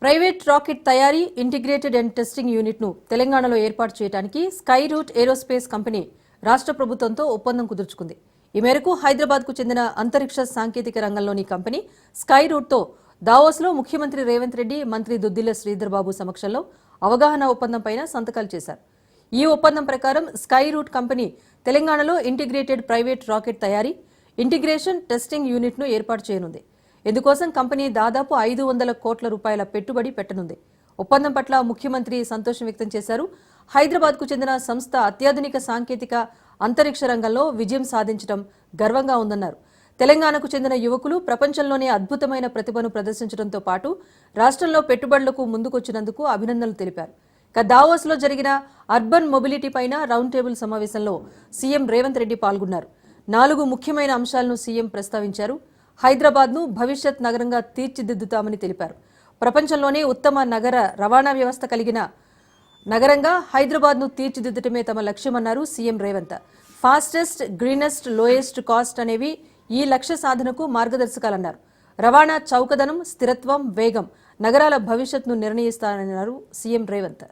Private rocket తయారీ, integrated and testing యూనిట్ను తెలంగాణలో ఏర్పాటు చేయడానికి స్కై రూట్ ఏరోస్పేస్ కంపెనీ రాష్ట్ర ప్రభుత్వంతో ఒప్పందం కుదుర్చుకుంది. ఈ మేరకు హైదరాబాద్కు చెందిన అంతరిక్ష సాంకేతిక రంగంలోని కంపెనీ స్కై రూట్తో దావోస్లో ముఖ్యమంత్రి రేవంత్ రెడ్డి, మంత్రి దుద్దిల్ల శ్రీధర్ బాబు సమక్షంలో అవగాహన ఒప్పందంపైన సంతకాలు చేశారు. ఈ ఒప్పందం ప్రకారం స్కై రూట్ కంపెనీ తెలంగాణలో ఇంటిగ్రేటెడ్ ప్రైవేట్ రాకెట్ తయారీ, ఇంటిగ్రేషన్ టెస్టింగ్ యూనిట్ను ఏర్పాటు చేయనుంది. ఇందుకోసం కంపెనీ దాదాపు 500 కోట్ల రూపాయల పెట్టుబడి పెట్టనుంది. ఒప్పందం పట్ల ముఖ్యమంత్రి సంతోషం వ్యక్తం చేశారు. హైదరాబాద్కు చెందిన సంస్థ అత్యాధునిక సాంకేతిక అంతరిక్ష రంగంలో విజయం సాధించడం గర్వంగా ఉందన్నారు. తెలంగాణకు చెందిన యువకులు ప్రపంచంలోనే అద్భుతమైన ప్రతిభను ప్రదర్శించడంతో పాటు రాష్ట్రంలో పెట్టుబడులకు ముందుకొచ్చినందుకు అభినందనలు తెలిపారు. దావోస్లో జరిగిన అర్బన్ మొబిలిటీ పైన రౌండ్ టేబుల్ సమావేశంలో సీఎం రేవంత్ రెడ్డి పాల్గొన్నారు. 4 ముఖ్యమైన అంశాలను సీఎం ప్రస్తావించారు. హైదరాబాద్ను భవిష్యత్ నగరంగా తీర్చిదిద్దుతామని తెలిపారు. ప్రపంచంలోనే ఉత్తమ నగర రవాణా వ్యవస్థ కలిగిన నగరంగా హైదరాబాద్ను తీర్చిదిద్దటమే తమ లక్ష్యమన్నారు CM Revanth. Fastest, greenest, lowest cost అనేవి ఈ లక్ష్య సాధనకు మార్గదర్శకాలన్నారు. రవాణా చౌకదనం, స్థిరత్వం, వేగం నగరాల భవిష్యత్తును నిర్ణయిస్తారన్నారు సీఎం రేవంత్.